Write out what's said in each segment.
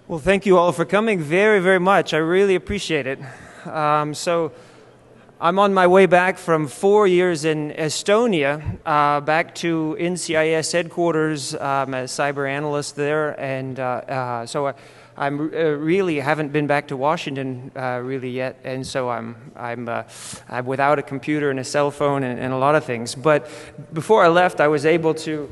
Well, thank you all for coming very, very much. I really appreciate it. So I'm on my way back from 4 years in Estonia, back to NCIS headquarters. I'm a cyber analyst there, and I'm really haven't been back to Washington really yet, and so I'm without a computer and a cell phone and a lot of things. But before I left, I was able to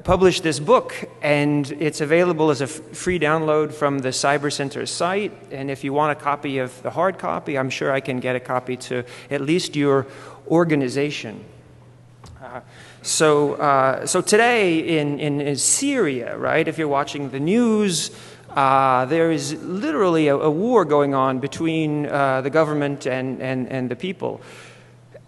published this book, and it's available as a free download from the Cyber Center site. And if you want a copy of the hard copy, I'm sure I can get a copy to at least your organization. So today in Syria, right, if you're watching the news, there is literally a war going on between the government and the people.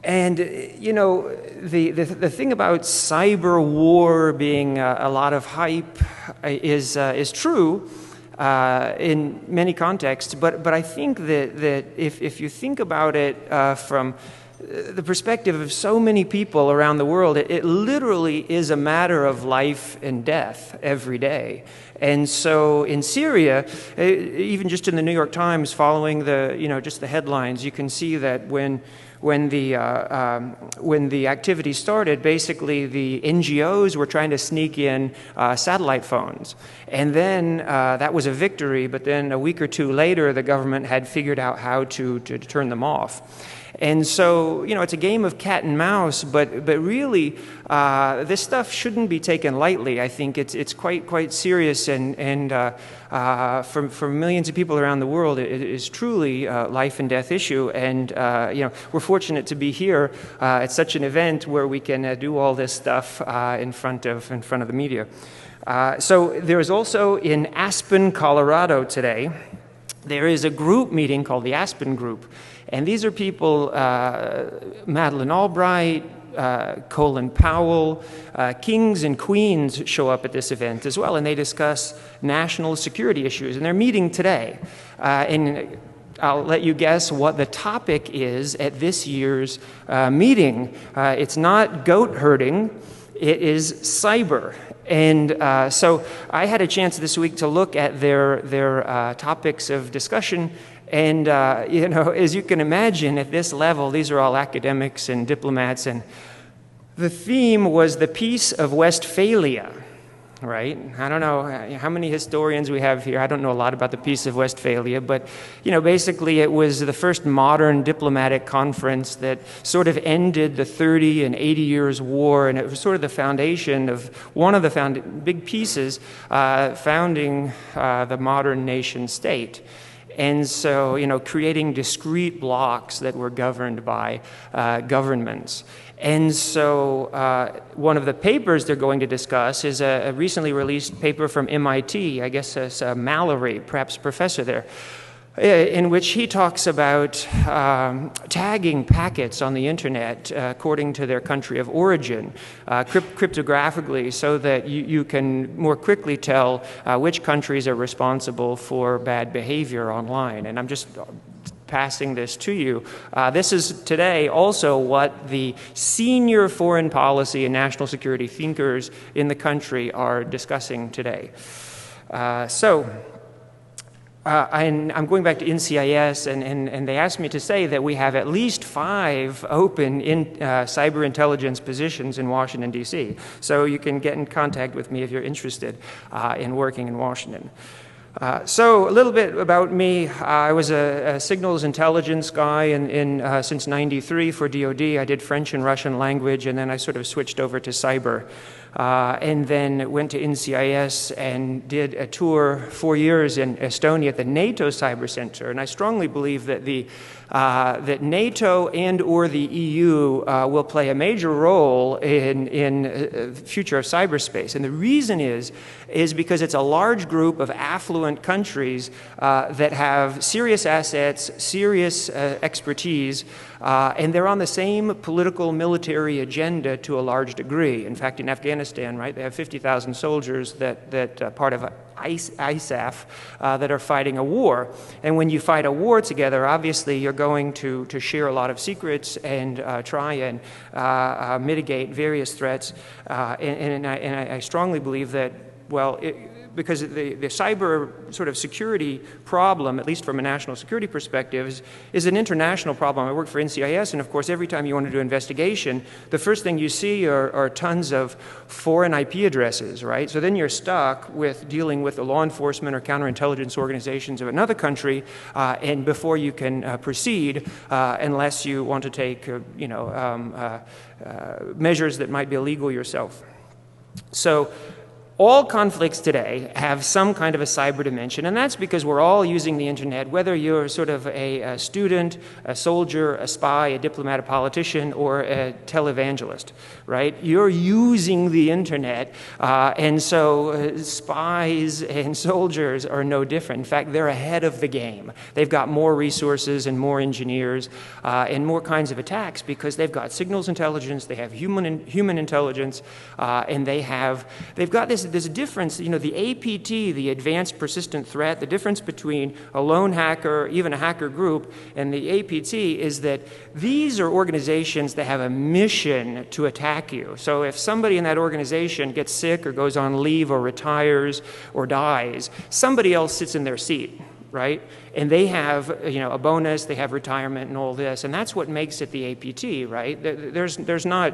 And, you know, the thing about cyber war being a lot of hype is true in many contexts, but I think that if you think about it from the perspective of so many people around the world, it literally is a matter of life and death every day. And so in Syria, even just in the New York Times, following just the headlines, you can see that when the activity started, basically the NGOs were trying to sneak in satellite phones. And then that was a victory, but then a week or two later, the government had figured out how to turn them off. And so, you know, it's a game of cat and mouse, but really, this stuff shouldn't be taken lightly. I think it's quite serious, and for millions of people around the world, it is truly a life and death issue. And you know, we're fortunate to be here at such an event where we can do all this stuff in front of the media. So there is also in Aspen, Colorado today, there is a group meeting called the Aspen Group. And these are people, Madeleine Albright, Colin Powell, kings and queens show up at this event as well, and they discuss national security issues. And they're meeting today. And I'll let you guess what the topic is at this year's meeting. It's not goat herding, it is cyber. And so I had a chance this week to look at their topics of discussion. And, you know, as you can imagine, at this level, these are all academics and diplomats. And the theme was the Peace of Westphalia, right? I don't know how many historians we have here. I don't know a lot about the Peace of Westphalia. But, you know, basically it was the first modern diplomatic conference that sort of ended the 30 and 80 years war. And it was sort of the foundation of one of the big pieces founding the modern nation state. And so, you know, creating discrete blocks that were governed by governments. And so one of the papers they're going to discuss is a recently released paper from MIT, I guess it's Mallory, perhaps professor there, in which he talks about tagging packets on the internet according to their country of origin, cryptographically, so that you can more quickly tell which countries are responsible for bad behavior online. And I'm just passing this to you. This is today also what the senior foreign policy and national security thinkers in the country are discussing today. I'm going back to NCIS, and they asked me to say that we have at least 5 open cyber intelligence positions in Washington, D.C. So you can get in contact with me if you're interested in working in Washington. So a little bit about me. I was a signals intelligence guy since '93 for DoD. I did French and Russian language, and then I sort of switched over to cyber. And then went to NCIS and did a tour 4 years in Estonia at the NATO Cyber Center. And I strongly believe that that NATO and or the EU will play a major role in the future of cyberspace. And the reason is because it's a large group of affluent countries that have serious assets, serious expertise, and they're on the same political military agenda to a large degree. In fact, in Afghanistan, right, they have 50,000 soldiers that part of ISAF that are fighting a war. And when you fight a war together, obviously you're going to share a lot of secrets and try and mitigate various threats. And I strongly believe that, well, because the cyber sort of security problem, at least from a national security perspective, is an international problem. I work for NCIS, and of course, every time you want to do an investigation, the first thing you see are tons of foreign IP addresses, right? So then you're stuck with dealing with the law enforcement or counterintelligence organizations of another country, and before you can proceed, unless you want to take, measures that might be illegal yourself. So all conflicts today have some kind of a cyber dimension, and that's because we're all using the internet, whether you're sort of a student, a soldier, a spy, a diplomat, a politician, or a televangelist, right? You're using the internet, and so spies and soldiers are no different. In fact, they're ahead of the game. They've got more resources and more engineers and more kinds of attacks because they've got signals intelligence, they have human intelligence, and they've got there's a difference, the APT, the Advanced Persistent Threat, the difference between a lone hacker, even a hacker group, and the APT is that these are organizations that have a mission to attack you. So if somebody in that organization gets sick or goes on leave or retires or dies, somebody else sits in their seat, right? And they have, a bonus, they have retirement and all this, and that's what makes it the APT, right? There's not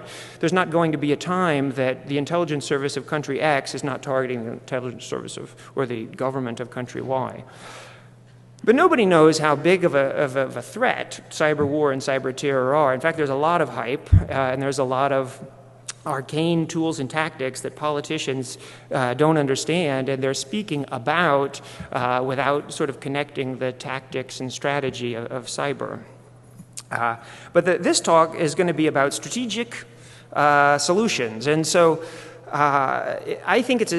going to be a time that the intelligence service of country X is not targeting the intelligence service or the government of country Y. But nobody knows how big of a threat cyber war and cyber terror are. In fact, there's a lot of hype, and there's a lot of arcane tools and tactics that politicians don't understand, and they're speaking about without sort of connecting the tactics and strategy of cyber. But this talk is going to be about strategic solutions, and so I think it's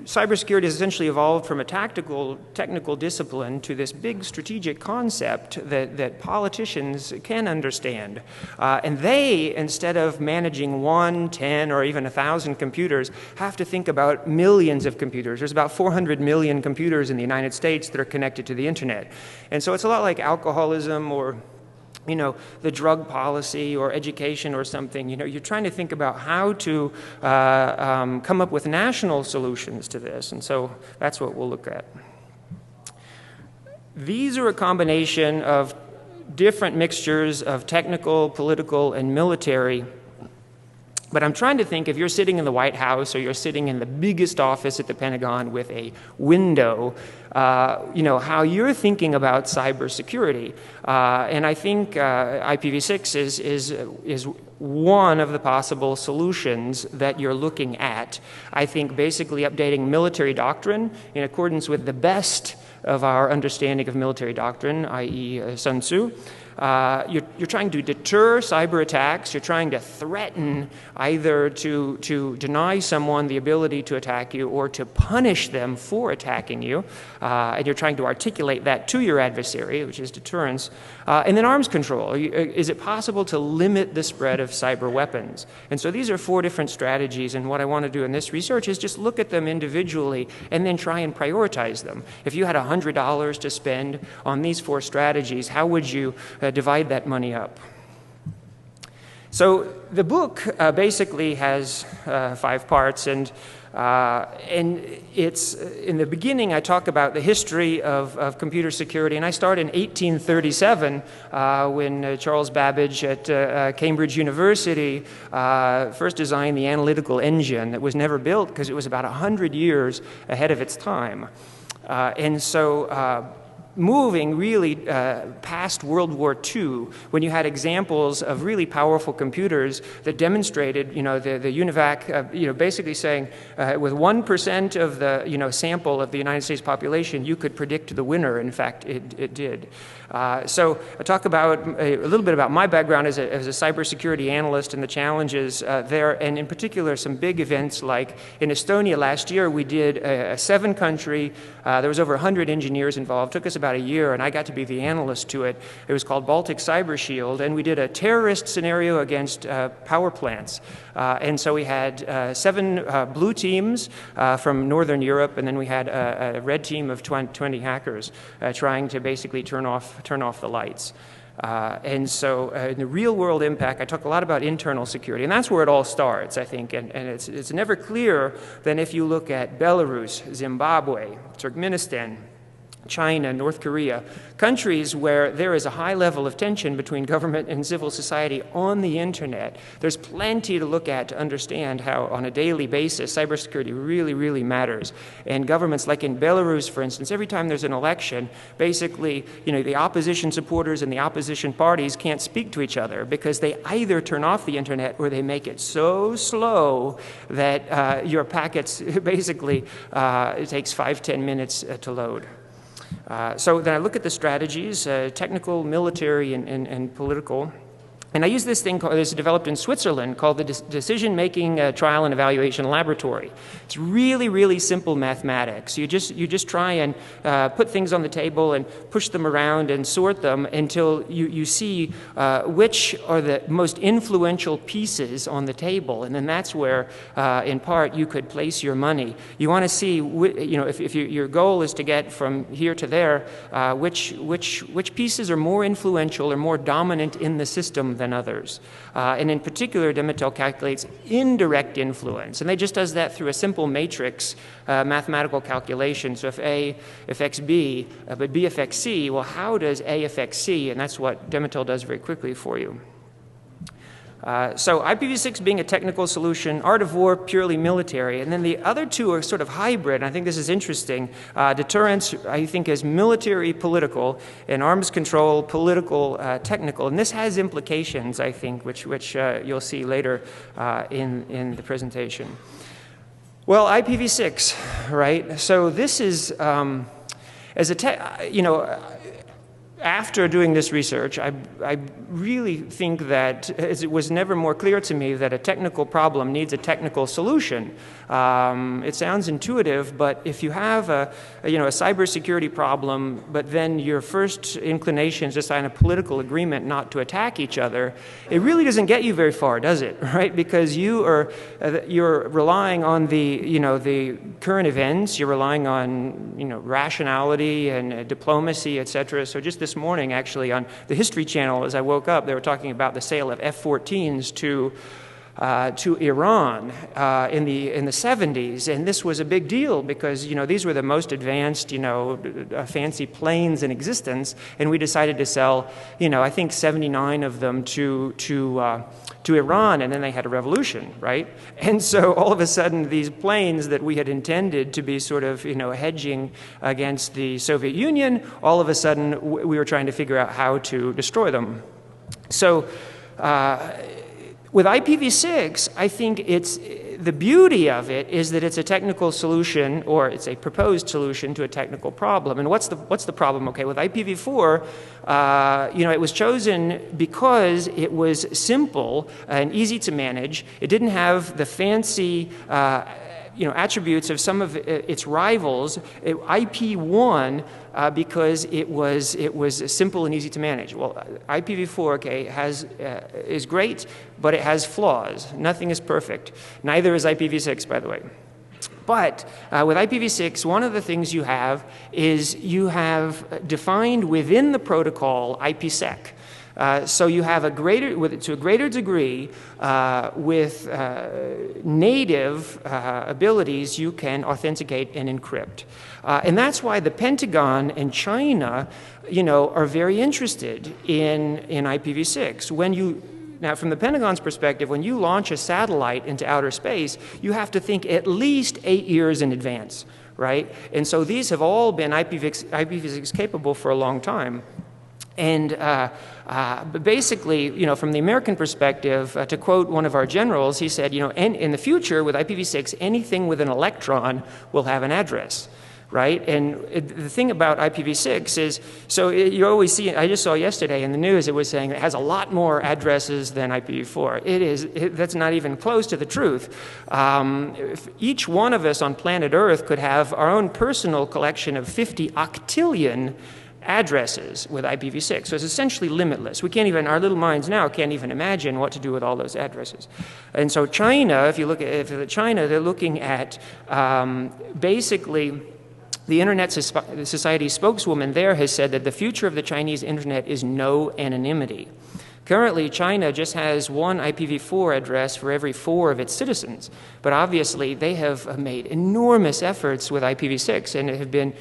cybersecurity has essentially evolved from a technical discipline to this big strategic concept that politicians can understand. And they, instead of managing 1, 10, or even 1,000 computers, have to think about millions of computers. There's about 400 million computers in the United States that are connected to the internet. And so it's a lot like alcoholism or the drug policy or education or something. You're trying to think about how to come up with national solutions to this, and so that's what we'll look at. These are a combination of different mixtures of technical, political, and military. But I'm trying to think, if you're sitting in the White House or you're sitting in the biggest office at the Pentagon with a window, how you're thinking about cybersecurity. And I think IPv6 is one of the possible solutions that you're looking at. I think basically updating military doctrine in accordance with the best of our understanding of military doctrine, i.e. Sun Tzu. You're trying to deter cyber attacks. You're trying to threaten either to deny someone the ability to attack you or to punish them for attacking you. And you're trying to articulate that to your adversary, which is deterrence. And then arms control. Is it possible to limit the spread of cyber weapons? And so these are 4 different strategies, and what I want to do in this research is just look at them individually and then try and prioritize them. If you had $100 to spend on these 4 strategies, how would you divide that money up? So the book basically has 5 parts, and it's in the beginning I talk about the history of computer security, and I start in 1837 when Charles Babbage at Cambridge University first designed the analytical engine that was never built because it was about 100 years ahead of its time. And so moving really past World War II, when you had examples of really powerful computers that demonstrated, the UNIVAC, basically saying with 1% of the, sample of the United States population, you could predict the winner. In fact, it did. So I talk about a little bit about my background as a cybersecurity analyst and the challenges there, and in particular some big events like in Estonia last year we did a 7-country, there was over 100 engineers involved, took us about a year, and I got to be the analyst to it. It was called Baltic Cyber Shield, and we did a terrorist scenario against power plants. And so we had 7 blue teams from Northern Europe, and then we had a red team of 20 hackers trying to basically turn off the lights. And so in the real world impact, I talk a lot about internal security, and that's where it all starts, I think. And it's never clearer than if you look at Belarus, Zimbabwe, Turkmenistan, China, North Korea, countries where there is a high level of tension between government and civil society on the internet. There's plenty to look at to understand how, on a daily basis, cybersecurity really, really matters. And governments, like in Belarus, for instance, every time there's an election, basically, the opposition supporters and the opposition parties can't speak to each other because they either turn off the internet or they make it so slow that your packets basically, it takes 5-10 minutes to load. So then I look at the strategies, technical, military, and political. And I use this thing that's developed in Switzerland called the Decision-Making Trial and Evaluation Laboratory. It's really, really simple mathematics. You just try and put things on the table and push them around and sort them until you see which are the most influential pieces on the table. And then that's where, in part, you could place your money. You want to see, if your goal is to get from here to there, which pieces are more influential or more dominant in the system than others. And in particular, Demittel calculates indirect influence. And they just does that through a simple matrix mathematical calculation. So if A affects B, but B affects C, well, how does A affect C? And that's what Demittel does very quickly for you. So IPv6 being a technical solution, art of war purely military, and then the other two are sort of hybrid. And I think this is interesting. Deterrence, I think, is military political, and arms control political technical. And this has implications, I think, which you'll see later in the presentation. Well, IPv6, right? So this is after doing this research, I really think that it was never more clear to me that a technical problem needs a technical solution. It sounds intuitive, but if you have a cybersecurity problem, but then your first inclination is to sign a political agreement not to attack each other, it really doesn't get you very far, does it? Right? Because you're relying on the current events, you're relying on rationality and diplomacy, etc. So just this morning, actually, on the History Channel, as I woke up, they were talking about the sale of F-14s to Iran in the 70s, and this was a big deal because these were the most advanced fancy planes in existence, and we decided to sell I think 79 of them to Iran, and then they had a revolution, right? And so all of a sudden these planes that we had intended to be sort of hedging against the Soviet Union, all of a sudden we were trying to figure out how to destroy them. So with IPv6, I think the beauty of it is that it's a technical solution, or it's a proposed solution to a technical problem. And what's the problem? Okay, with IPv4, it was chosen because it was simple and easy to manage. It didn't have the fancy attributes of some of its rivals. IP1 because it was simple and easy to manage. Well, IPv4, okay, is great, but it has flaws. Nothing is perfect. Neither is IPv6, by the way. But with IPv6, one of the things you have is you have defined within the protocol IPsec. So you have to a greater degree, with native abilities, you can authenticate and encrypt. And that's why the Pentagon and China, are very interested in IPv6. Now, from the Pentagon's perspective, when you launch a satellite into outer space, you have to think at least 8 years in advance, right? And so these have all been IPv6 capable for a long time. And but basically, from the American perspective, to quote one of our generals, he said, in the future with IPv6, anything with an electron will have an address, right? And the thing about IPv6 is, so you always see, I just saw yesterday in the news, it was saying it has a lot more addresses than IPv4. That's not even close to the truth. If each one of us on planet Earth could have our own personal collection of 50 octillion addresses with IPv6. So it's essentially limitless. We can't even, our little minds now can't even imagine what to do with all those addresses. And so China, if you look at China, they're looking at basically The Internet Society spokeswoman there has said that the future of the Chinese Internet is no anonymity. Currently, China just has one IPv4 address for every 4 of its citizens, but obviously they have made enormous efforts with IPv6 and have been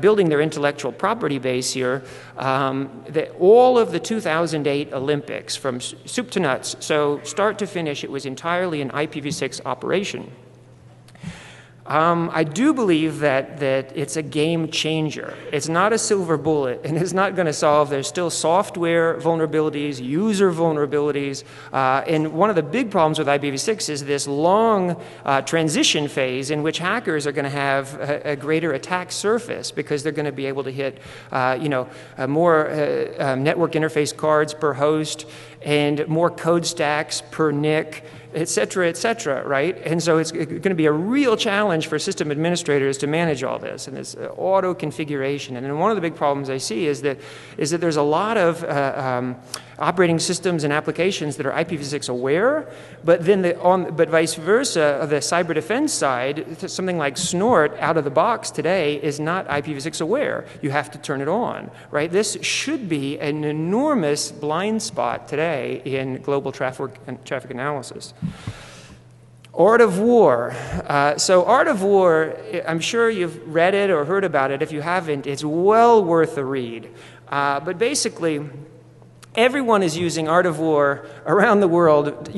building their intellectual property base here. All of the 2008 Olympics, from soup to nuts, so start to finish, it was entirely an IPv6 operation. I do believe that it's a game changer. It's not a silver bullet, and it's not going to solve. There's still software vulnerabilities, user vulnerabilities, and one of the big problems with IPv6 is this long transition phase in which hackers are going to have a greater attack surface because they're going to be able to hit, more network interface cards per host and more code stacks per NIC, et cetera, right? And so it's going to be a real challenge for system administrators to manage all this and this auto configuration. And then one of the big problems I see is that there's a lot of operating systems and applications that are IPv6 aware, but then but vice versa, the cyber defense side, something like Snort out of the box today is not IPv6 aware. You have to turn it on, right? This should be an enormous blind spot today in global traffic analysis. Art of War. So Art of War, I'm sure you've read it or heard about it. If you haven't, it's well worth a read. But basically, everyone is using Art of War around the world,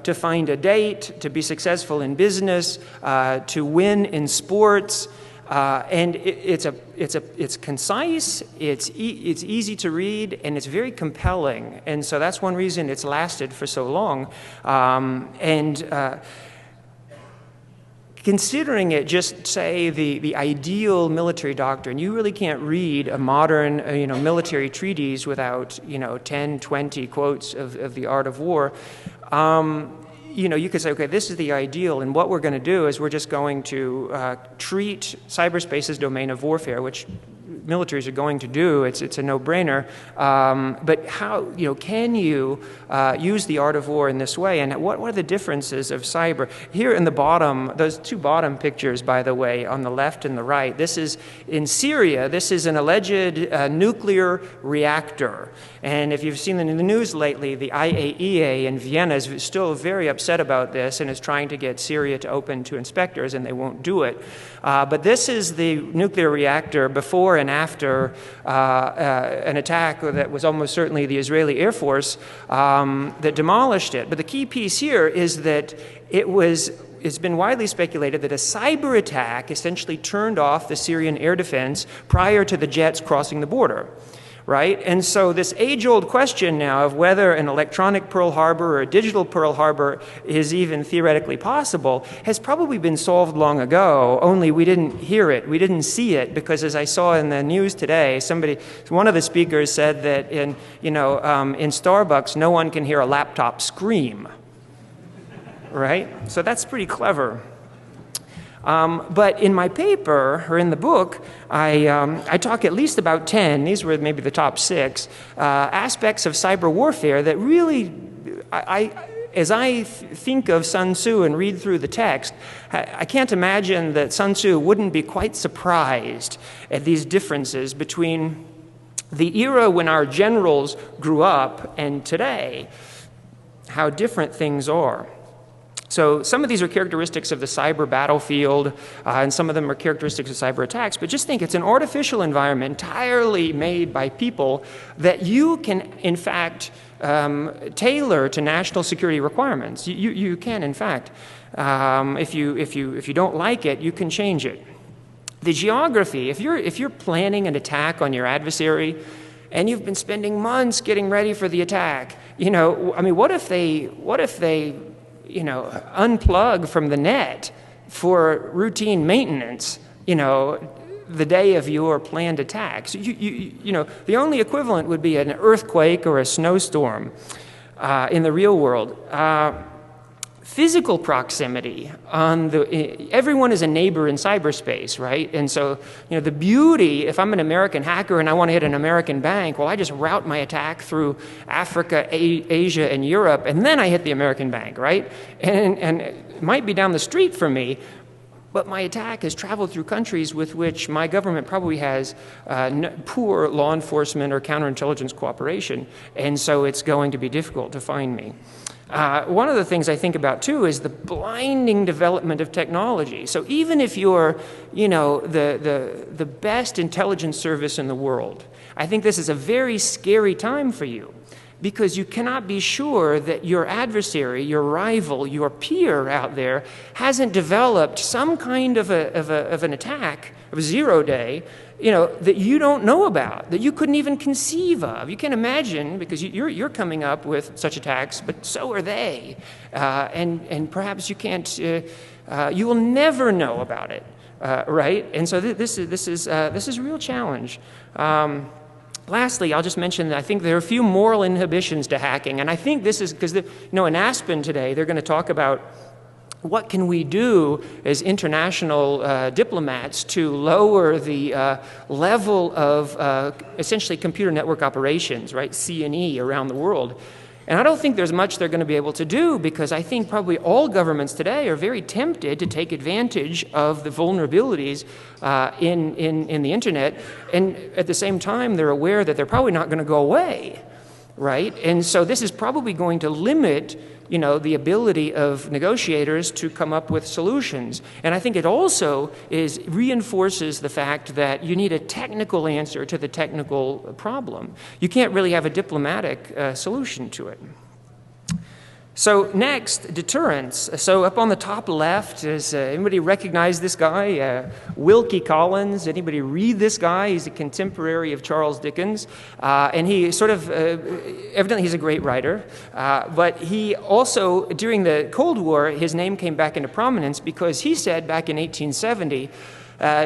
to find a date, to be successful in business, to win in sports, and it's concise, it's easy to read, and it's very compelling. And so that's one reason it's lasted for so long. Considering it just, say, the ideal military doctrine, you really can't read a modern, military treatise without, 10, 20 quotes of the Art of War. You could say, okay, this is the ideal, and what we're going to do is we're just going to treat cyberspace as domain of warfare, which militaries are going to do. It's a no-brainer. But how, can you use the Art of War in this way? And what are the differences of cyber? Here in the bottom, those two bottom pictures, by the way, on the left and the right, this is in Syria. This is an alleged nuclear reactor. And if you've seen in the news lately, the IAEA in Vienna is still very upset about this and is trying to get Syria to open to inspectors, and they won't do it. But this is the nuclear reactor before and after an attack that was almost certainly the Israeli Air Force that demolished it. But the key piece here is that it's been widely speculated that a cyber attack essentially turned off the Syrian air defense prior to the jets crossing the border. Right? And so this age-old question now of whether an electronic Pearl Harbor or a digital Pearl Harbor is even theoretically possible has probably been solved long ago, only we didn't hear it, we didn't see it, because as I saw in the news today, one of the speakers said that in Starbucks, no one can hear a laptop scream. Right? So that's pretty clever. But in my paper, or in the book, I talk at least about 10, these were maybe the top 6, aspects of cyber warfare that really, as I think of Sun Tzu and read through the text, I can't imagine that Sun Tzu wouldn't be quite surprised at these differences between the era when our generals grew up and today, how different things are. So some of these are characteristics of the cyber battlefield, and some of them are characteristics of cyber attacks, but just think it's an artificial environment entirely made by people that you can, in fact, tailor to national security requirements. You can, in fact. If you don't like it, you can change it. The geography, if you're planning an attack on your adversary, and you've been spending months getting ready for the attack, what if they unplug from the net for routine maintenance, the day of your planned attacks. The only equivalent would be an earthquake or a snowstorm in the real world. Physical proximity everyone is a neighbor in cyberspace, right? And so, the beauty, if I'm an American hacker and I want to hit an American bank, well, I just route my attack through Africa, Asia, and Europe, and then I hit the American bank, right? And it might be down the street from me, but my attack has traveled through countries with which my government probably has poor law enforcement or counterintelligence cooperation, and so it's going to be difficult to find me. One of the things I think about, too, is the blinding development of technology. So even if you're, the best intelligence service in the world, I think this is a very scary time for you, because you cannot be sure that your adversary, your rival, your peer out there hasn't developed some kind of an attack, of a zero-day, that you don't know about, that you couldn't even conceive of. You can't imagine, because you're coming up with such attacks, but so are they. And perhaps you can't, you will never know about it, right? And so this is a real challenge. Lastly, I'll just mention that I think there are a few moral inhibitions to hacking, and I think this is because, in Aspen today, they're going to talk about what can we do as international diplomats to lower the level of essentially computer network operations, right, C&E around the world. And I don't think there's much they're going to be able to do, because I think probably all governments today are very tempted to take advantage of the vulnerabilities in the internet, and at the same time they're aware that they're probably not going to go away, right? And so this is probably going to limit the ability of negotiators to come up with solutions. And I think it also reinforces the fact that you need a technical answer to the technical problem. You can't really have a diplomatic solution to it. So next, deterrence. So up on the top left, does anybody recognize this guy? Wilkie Collins. Anybody read this guy? He's a contemporary of Charles Dickens. And he sort of, evidently he's a great writer. But he also, during the Cold War, his name came back into prominence because he said back in 1870,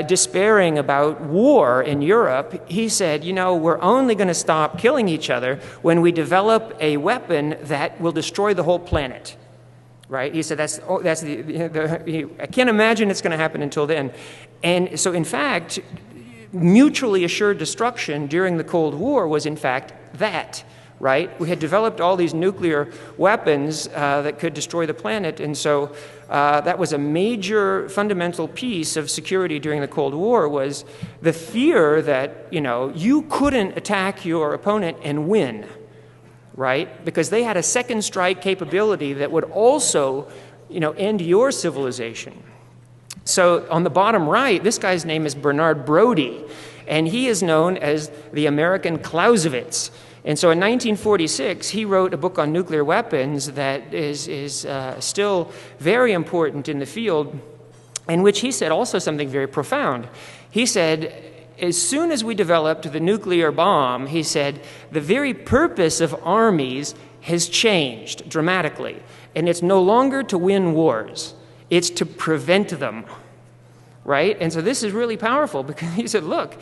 despairing about war in Europe, he said, we're only going to stop killing each other when we develop a weapon that will destroy the whole planet, right? He said, I can't imagine it's going to happen until then. And so, in fact, mutually assured destruction during the Cold War was, in fact, that. Right? We had developed all these nuclear weapons that could destroy the planet, and so that was a major fundamental piece of security during the Cold War, was the fear that, you couldn't attack your opponent and win, right? Because they had a second strike capability that would also, end your civilization. So on the bottom right, this guy's name is Bernard Brodie, and he is known as the American Clausewitz. And so in 1946, he wrote a book on nuclear weapons that is still very important in the field, in which he said also something very profound. He said, as soon as we developed the nuclear bomb, he said, the very purpose of armies has changed dramatically. And it's no longer to win wars. It's to prevent them. Right? And so this is really powerful, because he said, look,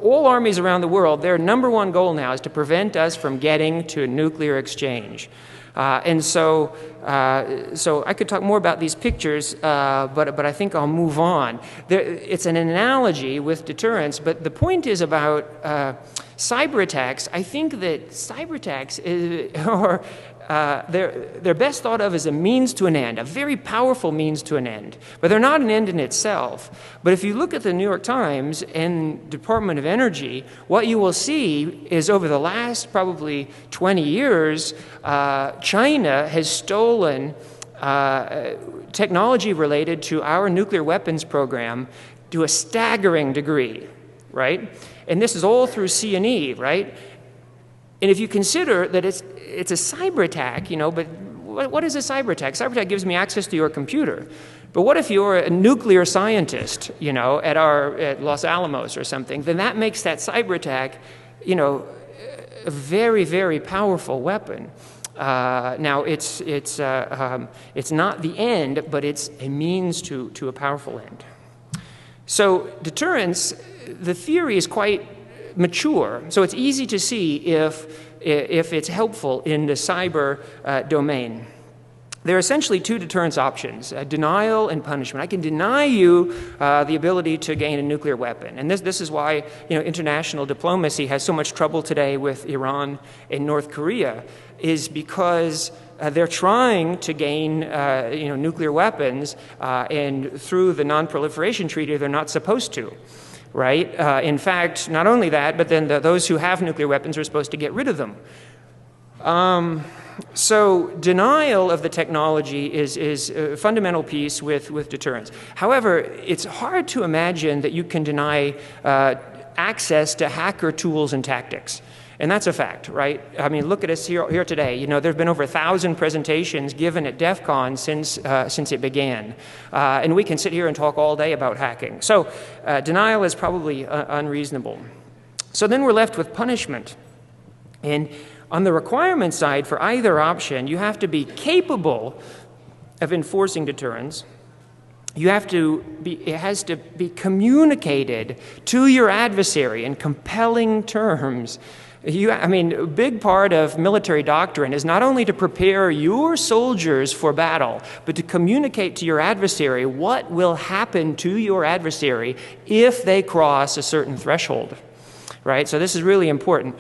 all armies around the world, their number one goal now is to prevent us from getting to a nuclear exchange. And so I could talk more about these pictures, but I think I'll move on. It's an analogy with deterrence, but the point is about cyber attacks. I think that cyber attacks they're best thought of as a means to an end, a very powerful means to an end. But they're not an end in itself. But if you look at the New York Times and Department of Energy, what you will see is over the last probably 20 years, China has stolen technology related to our nuclear weapons program to a staggering degree, right? And this is all through C&E, right? And if you consider that it's a cyber attack, but what is a cyber attack? Cyber attack gives me access to your computer. But what if you're a nuclear scientist, at Los Alamos or something? Then that makes that cyber attack, a very, very powerful weapon. Now, it's not the end, but it's a means to a powerful end. So deterrence, the theory is quite mature. So it's easy to see if it's helpful in the cyber domain. There are essentially two deterrence options, denial and punishment. I can deny you the ability to gain a nuclear weapon. And this is why international diplomacy has so much trouble today with Iran and North Korea, is because they're trying to gain nuclear weapons, and through the Non-Proliferation Treaty, they're not supposed to. Right? In fact, not only that, but then those who have nuclear weapons are supposed to get rid of them. So denial of the technology is a fundamental piece with deterrence. However, it's hard to imagine that you can deny access to hacker tools and tactics. And that's a fact, right? I mean, look at us here today. You know, there have been over 1,000 presentations given at DEFCON since it began. And we can sit here and talk all day about hacking. So denial is probably unreasonable. So then we're left with punishment. And on the requirement side, for either option, you have to be capable of enforcing deterrence. It has to be communicated to your adversary in compelling terms. A big part of military doctrine is not only to prepare your soldiers for battle, but to communicate to your adversary what will happen to your adversary if they cross a certain threshold. Right? So this is really important.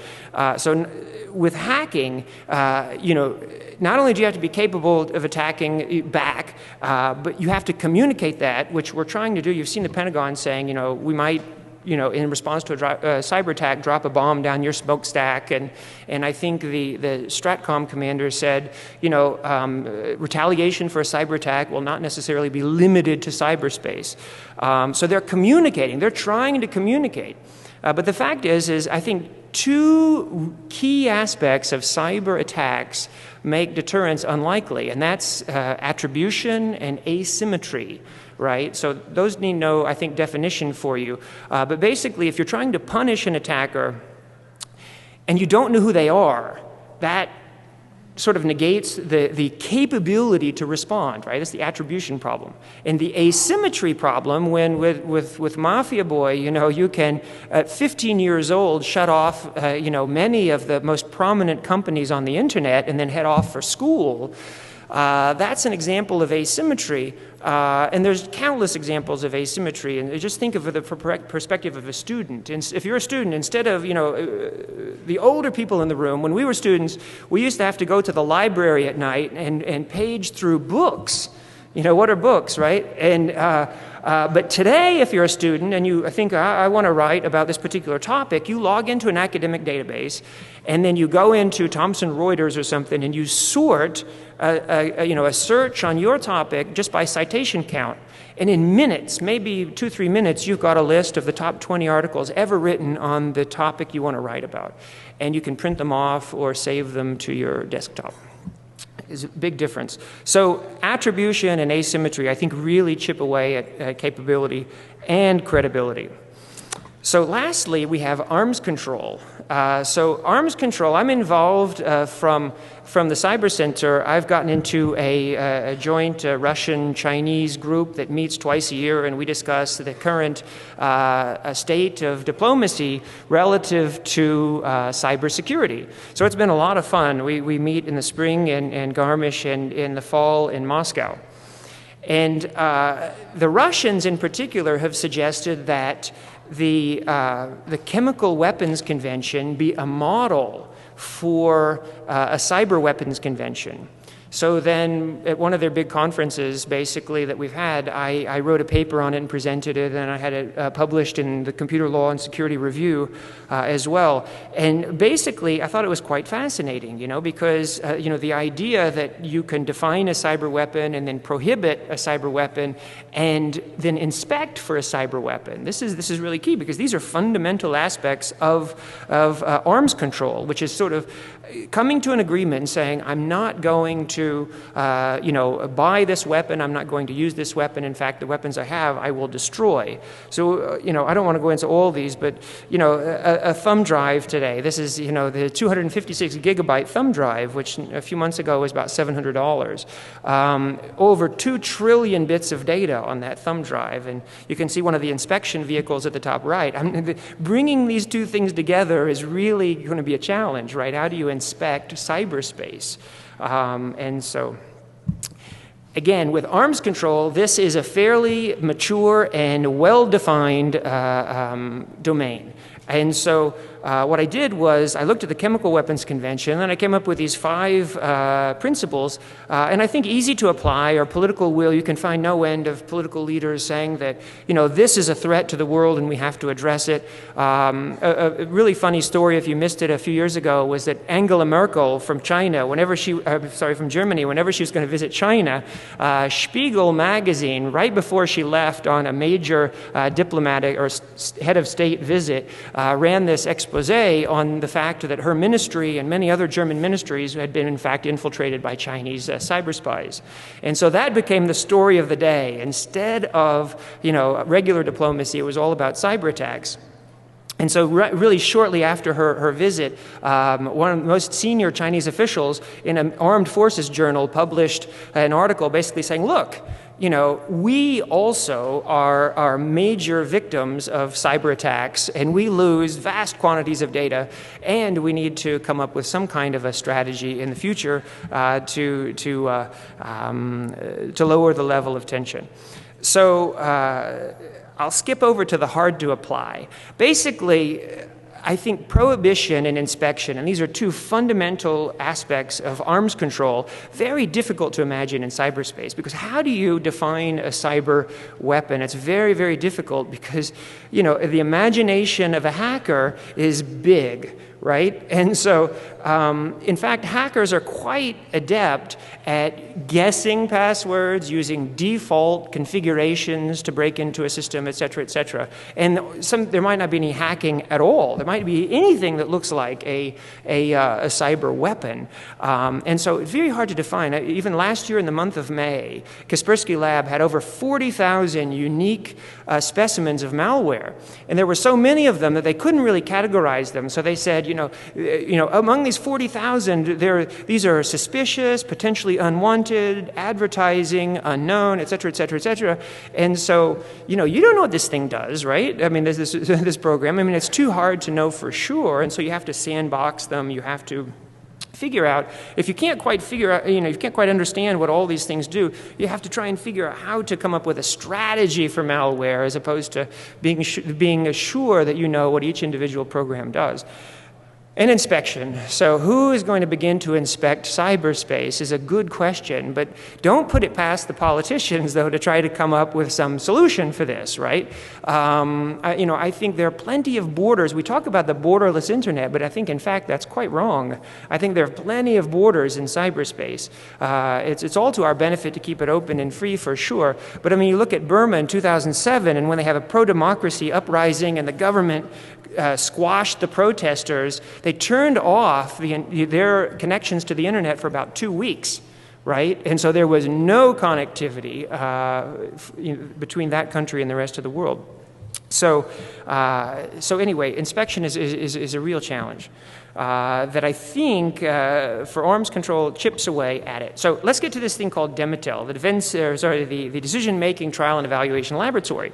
So with hacking, not only do you have to be capable of attacking back, but you have to communicate that, which we're trying to do. You've seen the Pentagon saying, we might, in response to a cyber attack, drop a bomb down your smokestack. And I think the Stratcom commander said, retaliation for a cyber attack will not necessarily be limited to cyberspace. So they're communicating. They're trying to communicate. But the fact is I think two key aspects of cyber attacks make deterrence unlikely, and that's attribution and asymmetry, right? So those need no, I think, definition for you. But basically, if you're trying to punish an attacker and you don't know who they are, that sort of negates the capability to respond, right? It's the attribution problem. And the asymmetry problem, when with Mafia Boy, you can, at 15 years old, shut off, many of the most prominent companies on the internet and then head off for school. That's an example of asymmetry. And there's countless examples of asymmetry. And just think of the perspective of a student. And if you're a student, instead of, the older people in the room, when we were students, we used to have to go to the library at night and page through books. What are books, right? And but today, if you're a student and you think, I want to write about this particular topic, you log into an academic database, and then you go into Thomson Reuters or something, and you sort a search on your topic just by citation count. And in minutes, maybe 2-3 minutes, you've got a list of the top 20 articles ever written on the topic you want to write about. And you can print them off or save them to your desktop. Is a big difference. So attribution and asymmetry, I think, really chip away at capability and credibility. So lastly, we have arms control. So arms control, I'm involved from the Cyber Center. I've gotten into a joint Russian-Chinese group that meets twice a year, and we discuss the current state of diplomacy relative to cybersecurity. So it's been a lot of fun. We meet in the spring in Garmisch and in the fall in Moscow. And the Russians in particular have suggested that the Chemical Weapons Convention be a model for a cyber weapons convention. So then at one of their big conferences, basically, that we've had, I wrote a paper on it and presented it, and I had it published in the Computer Law and Security Review as well. And basically, I thought it was quite fascinating, because, the idea that you can define a cyber weapon and then prohibit a cyber weapon and then inspect for a cyber weapon. This is really key, because these are fundamental aspects of arms control, which is sort of coming to an agreement and saying, I'm not going to, buy this weapon. I'm not going to use this weapon. In fact, the weapons I have, I will destroy. So, I don't want to go into all these, but, a thumb drive today, this is, the 256 gigabyte thumb drive, which a few months ago was about $700. Over 2 trillion bits of data on that thumb drive. And you can see one of the inspection vehicles at the top right. Bringing these two things together is really going to be a challenge, right? How do you inspect cyberspace? And so, again, with arms control, this is a fairly mature and well-defined domain. And so what I did was I looked at the Chemical Weapons Convention, and I came up with these 5 principles, and I think easy to apply, or political will. You can find no end of political leaders saying that, this is a threat to the world and we have to address it. A really funny story, if you missed it a few years ago, was that Angela Merkel from China, from Germany, whenever she was going to visit China, Spiegel magazine, right before she left on a major diplomatic or head of state visit, ran this expose on the fact that her ministry and many other German ministries had been in fact infiltrated by Chinese cyber spies. And so that became the story of the day. Instead of, regular diplomacy, it was all about cyber attacks. And so really shortly after her visit, one of the most senior Chinese officials in an armed forces journal published an article basically saying, look, we also are major victims of cyber attacks, and we lose vast quantities of data, and we need to come up with some kind of a strategy in the future to lower the level of tension. So I'll skip over to the hard to apply. Basically, I think prohibition and inspection, and these are 2 fundamental aspects of arms control, very difficult to imagine in cyberspace, because how do you define a cyber weapon? It's very, very difficult because, the imagination of a hacker is big, right? And so, in fact, hackers are quite adept at guessing passwords, using default configurations to break into a system, et cetera, et cetera. And there might not be any hacking at all. There might be anything that looks like a cyber weapon. And so it's very hard to define. Even last year in the month of May, Kaspersky Lab had over 40,000 unique specimens of malware. And there were so many of them that they couldn't really categorize them. So they said, among these 40,000, these are suspicious, potentially unwanted, advertising, unknown, et cetera, et cetera, et cetera. And so, you don't know what this thing does, right? I mean, there's this program. I mean, it's too hard to know for sure, and so you have to sandbox them. You have to figure out, if you can't quite figure out, you can't quite understand what all these things do, you have to try and figure out how to come up with a strategy for malware as opposed to being sure that you know what each individual program does. And inspection. So who is going to begin to inspect cyberspace is a good question, but don't put it past the politicians, though, to try to come up with some solution for this, right? I think there are plenty of borders. We talk about the borderless internet, but I think, in fact, that's quite wrong. I think there are plenty of borders in cyberspace. It's all to our benefit to keep it open and free, for sure. But, I mean, you look at Burma in 2007, and when they have a pro-democracy uprising and the government squashed the protesters, they turned off their connections to the internet for about 2 weeks, right? And so there was no connectivity between that country and the rest of the world. So anyway, inspection is a real challenge that I think for arms control chips away at it. So let's get to this thing called DEMITEL, the Decision-Making Trial and Evaluation Laboratory.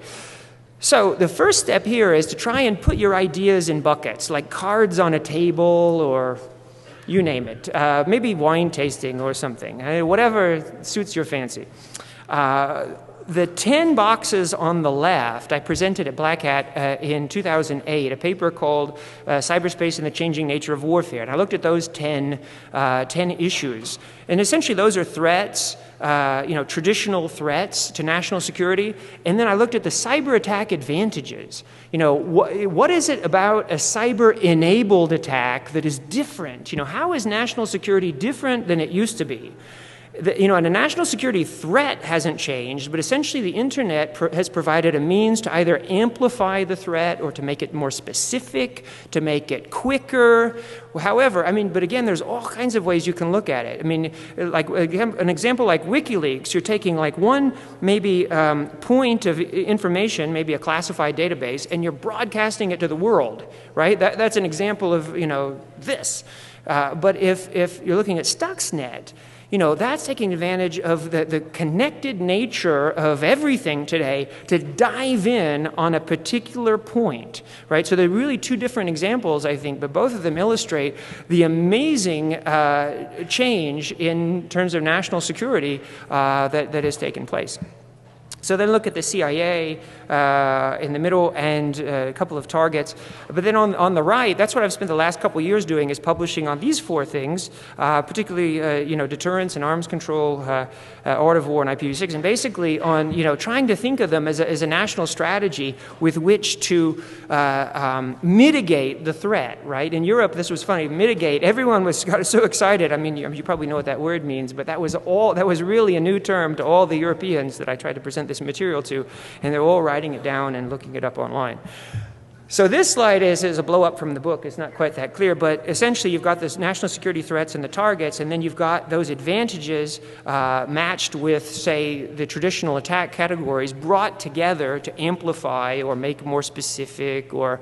So the first step here is to try and put your ideas in buckets, like cards on a table, or you name it. Maybe wine tasting or something, whatever suits your fancy. The 10 boxes on the left, I presented at Black Hat in 2008, a paper called Cyberspace and the Changing Nature of Warfare. And I looked at those 10 issues. And essentially those are threats, traditional threats to national security. And then I looked at the cyber attack advantages. What is it about a cyber-enabled attack that is different? How is national security different than it used to be? And a national security threat hasn't changed, but essentially the internet has provided a means to either amplify the threat or to make it more specific, to make it quicker. However, but again, there's all kinds of ways you can look at it. Like an example like WikiLeaks, you're taking like one maybe point of information, maybe a classified database, and you're broadcasting it to the world, right? That's an example of, this. But if you're looking at Stuxnet, that's taking advantage of the connected nature of everything today to dive in on a particular point, right? So they're really 2 different examples, I think, but both of them illustrate the amazing change in terms of national security that has taken place. So then look at the CIA in the middle and a couple of targets. But then on the right, that's what I've spent the last couple of years doing, is publishing on these 4 things, particularly deterrence and arms control, art of war and IPv6, and basically on trying to think of them as a national strategy with which to mitigate the threat, right? In Europe, this was funny, mitigate, everyone got so excited. I mean, you probably know what that word means, but that was really a new term to all the Europeans that I tried to present this material to, and they're all writing it down and looking it up online. So this slide is a blow up from the book. It's not quite that clear, but essentially you've got this national security threats and the targets, and then you've got those advantages matched with, say, the traditional attack categories brought together to amplify or make more specific or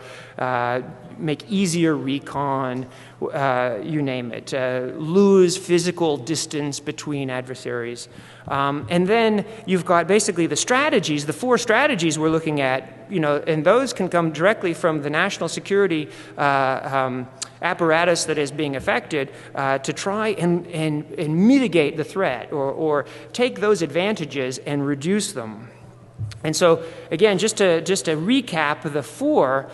make easier recon, you name it, lose physical distance between adversaries. And then you've got basically the strategies, the 4 strategies we're looking at, and those can come directly from the national security apparatus that is being affected to try and mitigate the threat or take those advantages and reduce them. And so, again, just to recap the 4,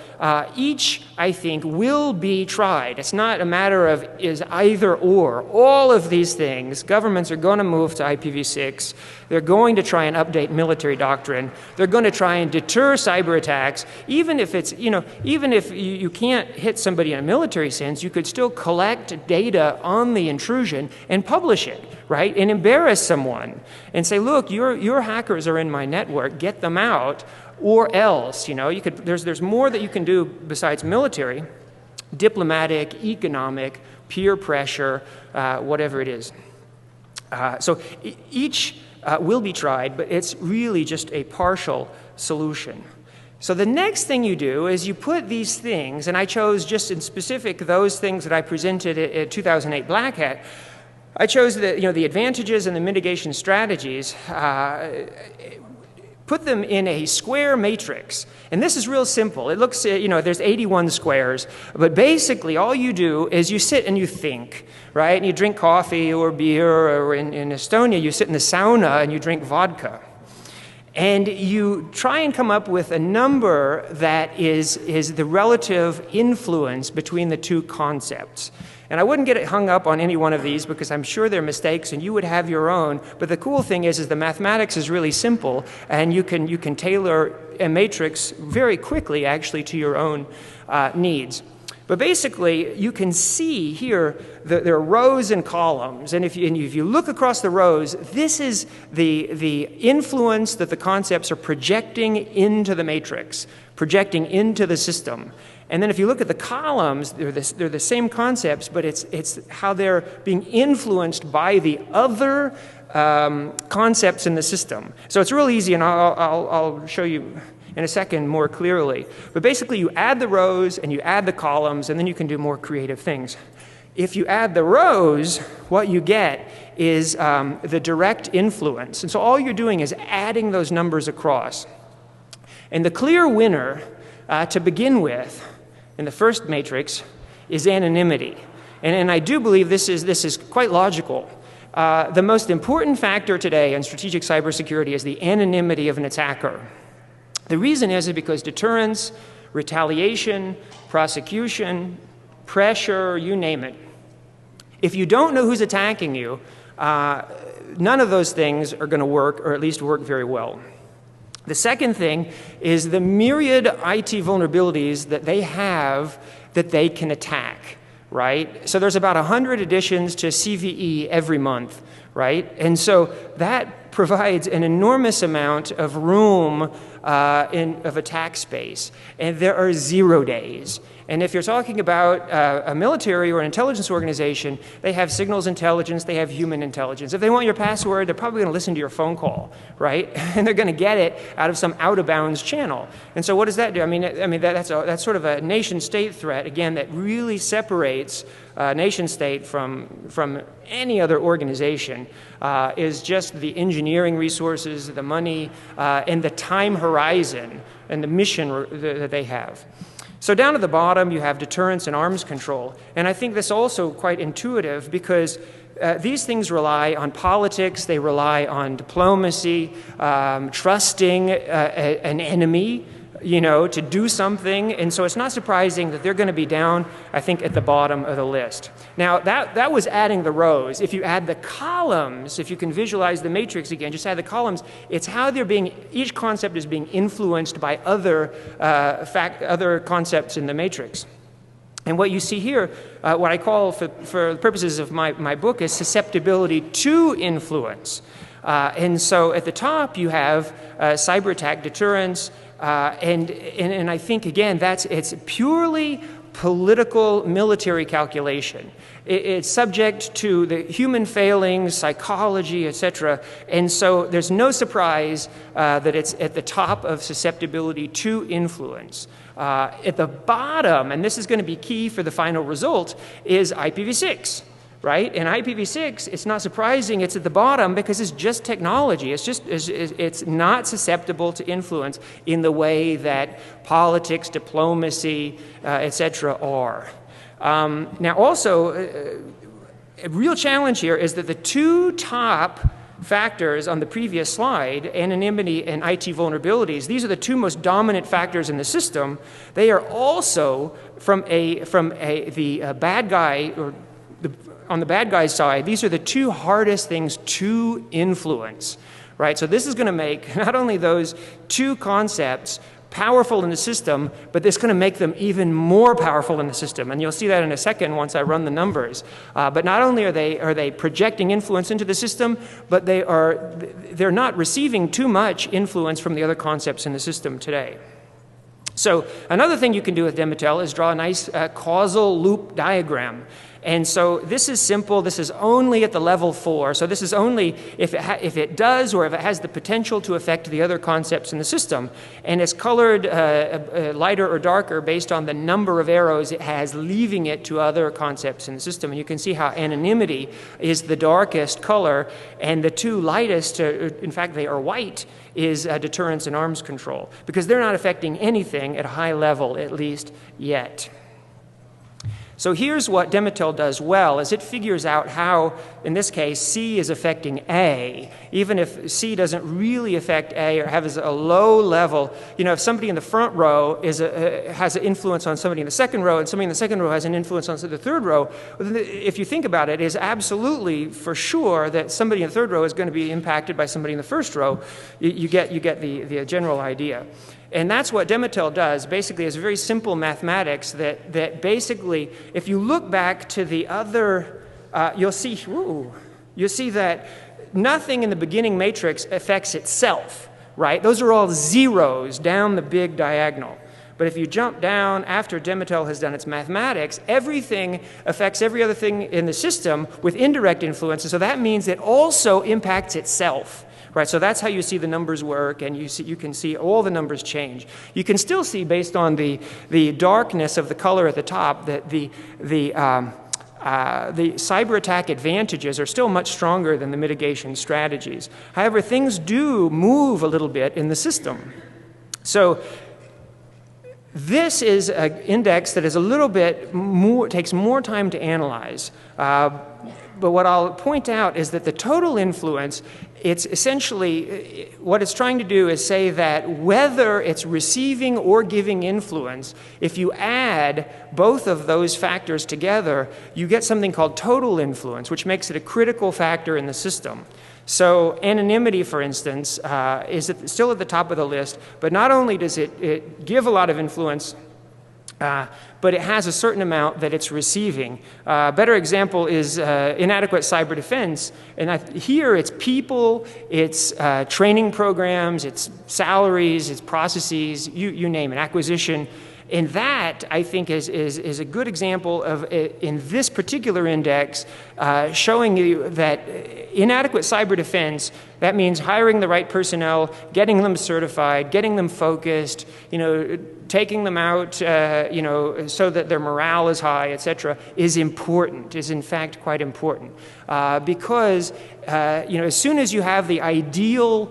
each, I think, will be tried. It's not a matter of is either or. All of these things, governments are going to move to IPv6. They're going to try and update military doctrine. They're going to try and deter cyber attacks. Even if it's, even if you can't hit somebody in a military sense, you could still collect data on the intrusion and publish it, right? And embarrass someone and say, look, your hackers are in my network. Get them out, or else, there's more that you can do besides military, diplomatic, economic, peer pressure, whatever it is. So each will be tried, but it's really just a partial solution. So the next thing you do is you put these things, and I chose just in specific those things that I presented at 2008 Black Hat. I chose the advantages and the mitigation strategies, put them in a square matrix. And this is real simple. It looks, there's 81 squares, but basically all you do is you sit and you think, right? And you drink coffee or beer, or in Estonia, you sit in the sauna and you drink vodka. And you try and come up with a number that is the relative influence between the 2 concepts. And I wouldn't get hung up on any one of these because I'm sure they're mistakes and you would have your own. But the cool thing is the mathematics is really simple, and you can tailor a matrix very quickly actually to your own needs. But basically, you can see here that there are rows and columns. And if you look across the rows, this is the influence that the concepts are projecting into the matrix, projecting into the system. And then if you look at the columns, they're the same concepts, but it's how they're being influenced by the other concepts in the system. So it's real easy, and I'll show you in a second more clearly. But basically, you add the rows and you add the columns, and then you can do more creative things. If you add the rows, what you get is the direct influence. And so all you're doing is adding those numbers across. And the clear winner to begin with in the first matrix is anonymity. And I do believe this is quite logical. The most important factor today in strategic cybersecurity is the anonymity of an attacker. The reason is because deterrence, retaliation, prosecution, pressure, you name it. If you don't know who's attacking you, none of those things are going to work, or at least work very well. The second thing is the myriad IT vulnerabilities that they have that they can attack, right? So there's about 100 additions to CVE every month, right? And so that provides an enormous amount of room of attack space. And there are 0 days. And if you're talking about a military or an intelligence organization, they have signals intelligence, they have human intelligence. If they want your password, they're probably going to listen to your phone call, right? And they're going to get it out of some out-of-bounds channel. And so what does that do? I mean that's sort of a nation-state threat, again, that really separates nation-state from any other organization, is just the engineering resources, the money, and the time horizon and the mission that they have. So down at the bottom, you have deterrence and arms control. And I think this is also quite intuitive because these things rely on politics, they rely on diplomacy, trusting an enemy, to do something. And so it's not surprising that they're going to be down, I think, at the bottom of the list. Now, that was adding the rows. If you add the columns, if you can visualize the matrix again, just add the columns, it's how each concept is being influenced by other concepts in the matrix. And what you see here, what I call, for the purposes of my book, is susceptibility to influence. And so at the top, you have cyber attack deterrence, and I think, again, it's purely political military calculation. It's subject to the human failings, psychology, etc. And so there's no surprise that it's at the top of susceptibility to influence. At the bottom, and this is going to be key for the final result, is IPv6. Right? And IPv6, it's not surprising it's at the bottom because it's just technology. It's not susceptible to influence in the way that politics, diplomacy, etc. are. Now also, a real challenge here is that the two top factors on the previous slide, anonymity and IT vulnerabilities, these are the two most dominant factors in the system. They are also from the bad guy, or on the bad guy's side, these are the two hardest things to influence, right? So this is going to make not only those two concepts powerful in the system, but it's going to make them even more powerful in the system. And you'll see that in a second once I run the numbers. But not only are they projecting influence into the system, but they're not receiving too much influence from the other concepts in the system today. So another thing you can do with Demotel is draw a nice causal loop diagram. And so this is simple. This is only at the level 4. So this is only if it does or if it has the potential to affect the other concepts in the system. And it's colored lighter or darker based on the number of arrows it has leaving it to other concepts in the system. And you can see how anonymity is the darkest color, and the two lightest, in fact, they are white, is deterrence and arms control, because they're not affecting anything at a high level, at least yet. So here's what Demotel does well, is it figures out how, in this case, C is affecting A, even if C doesn't really affect A or has a low level. If somebody in the front row has an influence on somebody in the second row, and somebody in the second row has an influence on the third row, if you think about it, it's absolutely for sure that somebody in the third row is going to be impacted by somebody in the first row. You get the general idea. And that's what Demotel does. Basically, it's very simple mathematics that basically, if you look back to the other, you'll see that nothing in the beginning matrix affects itself, right? Those are all zeros down the big diagonal. But if you jump down after Demotel has done its mathematics, everything affects every other thing in the system with indirect influences. So that means it also impacts itself. Right, so that's how you see the numbers work, and you can see all the numbers change. You can still see, based on the darkness of the color at the top, that the cyber attack advantages are still much stronger than the mitigation strategies. However, things do move a little bit in the system. So this is an index that is a little bit more, takes more time to analyze. But what I'll point out is that the total influence, it's essentially, what it's trying to do is say that whether it's receiving or giving influence, if you add both of those factors together, you get something called total influence, which makes it a critical factor in the system. So anonymity, for instance, is still at the top of the list, but not only does it give a lot of influence, but it has a certain amount that it's receiving. A better example is inadequate cyber defense. And here it's people, it's training programs, it's salaries, it's processes, you name it, acquisition. And that, I think, is a good example of, in this particular index, showing you that inadequate cyber defense That means hiring the right personnel, getting them certified, getting them focused, taking them out, so that their morale is high, etc., is important, is in fact quite important. Because, as soon as you have the ideal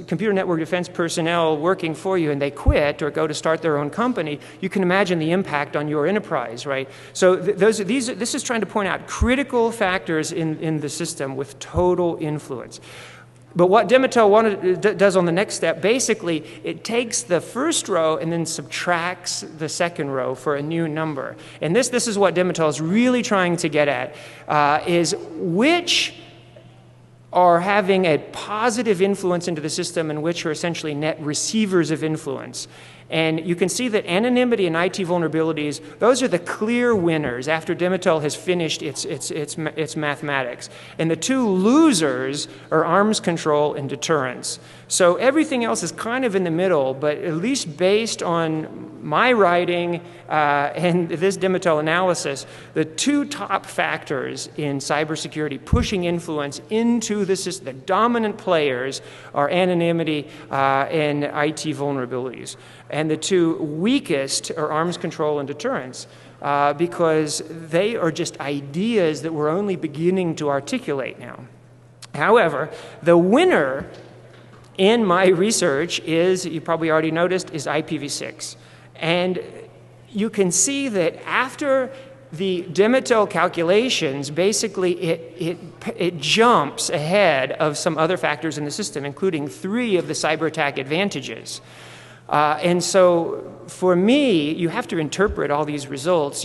computer network defense personnel working for you and they quit or go to start their own company, you can imagine the impact on your enterprise, right? So this is trying to point out critical factors in the system with total influence. But what Demittel does on the next step, basically, it takes the first row and then subtracts the second row for a new number. And this is what Demittel is really trying to get at, is which are having a positive influence into the system and which are essentially net receivers of influence. And you can see that anonymity and IT vulnerabilities, those are the clear winners after Demittel has finished its mathematics. And the two losers are arms control and deterrence. So everything else is kind of in the middle, but at least based on my writing and this Demittel analysis, the two top factors in cybersecurity pushing influence into the system, the dominant players, are anonymity and IT vulnerabilities. And the two weakest are arms control and deterrence, because they are just ideas that we're only beginning to articulate now. However, the winner in my research is, you probably already noticed, is IPv6. And you can see that after the Demittel calculations, basically it jumps ahead of some other factors in the system, including 3 of the cyber attack advantages. And so for me, you have to interpret all these results,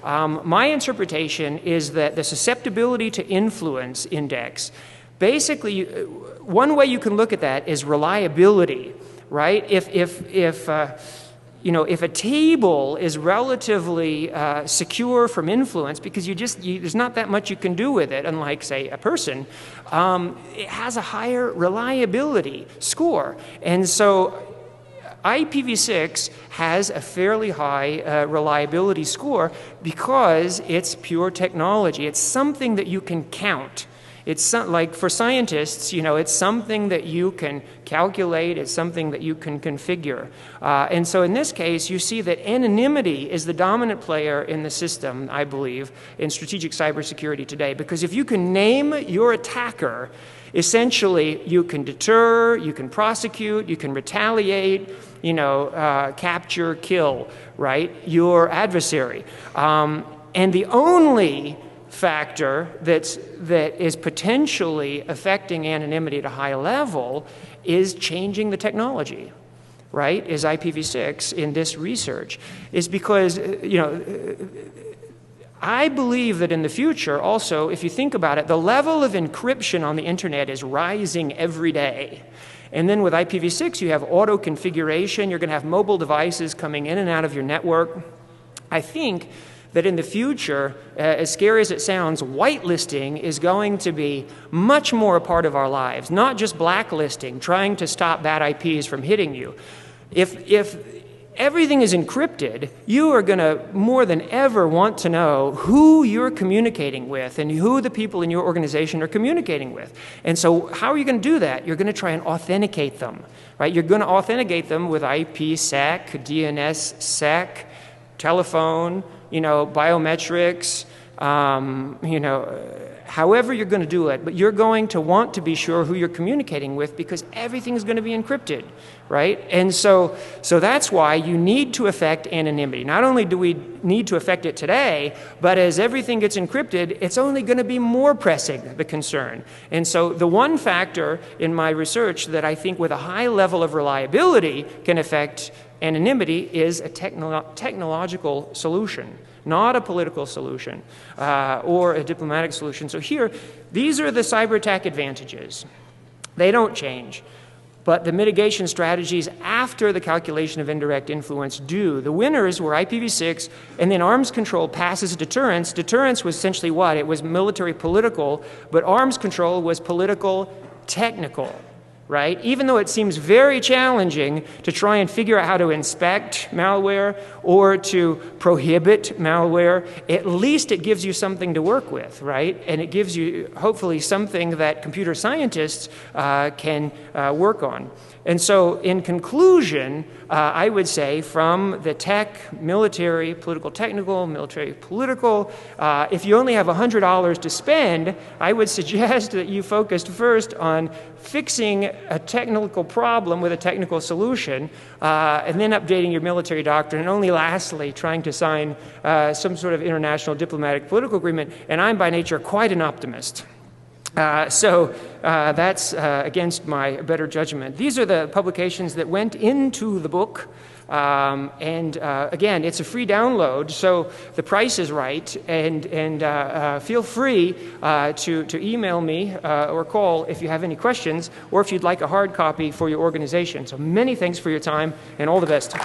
My interpretation is that the susceptibility to influence index, basically, one way you can look at that is reliability, right? If a table is relatively secure from influence because there's not that much you can do with it, unlike, say, a person, it has a higher reliability score. And so IPv6 has a fairly high reliability score because it's pure technology. It's something that you can count. It's like for scientists, it's something that you can calculate. It's something that you can configure. And so in this case, you see that anonymity is the dominant player in the system, I believe, in strategic cybersecurity today. Because if you can name your attacker, essentially you can deter, you can prosecute, you can retaliate, capture, kill, right, your adversary. And the only factor that is potentially affecting anonymity at a high level is changing the technology, right, is IPv6 in this research, is because, I believe that in the future also, if you think about it, the level of encryption on the internet is rising every day. And then with IPv6, you have auto configuration. You're going to have mobile devices coming in and out of your network. I think that in the future, as scary as it sounds, whitelisting is going to be much more a part of our lives, not just blacklisting, trying to stop bad IPs from hitting you. If everything is encrypted, you are going to more than ever want to know who you're communicating with and who the people in your organization are communicating with. And so how are you going to do that? You're going to try and authenticate them, right? You're going to authenticate them with IPsec, DNSSEC, telephone, biometrics, however you're going to do it, but you're going to want to be sure who you're communicating with because everything is going to be encrypted, right? And so that's why you need to affect anonymity. Not only do we need to affect it today, but as everything gets encrypted, it's only going to be more pressing, the concern. And so the one factor in my research that I think with a high level of reliability can affect anonymity is a technological solution, not a political solution or a diplomatic solution. So here, these are the cyber attack advantages. They don't change, but the mitigation strategies after the calculation of indirect influence do. The winners were IPv6, and then arms control passes deterrence. Deterrence was essentially what? It was military political, but arms control was political technical. right? Even though it seems very challenging to try and figure out how to inspect malware or to prohibit malware, at least it gives you something to work with, right? And it gives you, hopefully, something that computer scientists can work on. And so, in conclusion, I would say from the tech, military, political, technical, military, political, if you only have $100 to spend, I would suggest that you focused first on fixing a technical problem with a technical solution, and then updating your military doctrine, and only lastly, trying to sign some sort of international diplomatic political agreement. And I'm by nature quite an optimist. So that's against my better judgment. These are the publications that went into the book. Again, it's a free download, so the price is right. And feel free to email me or call if you have any questions, or if you'd like a hard copy for your organization. So many thanks for your time, and all the best.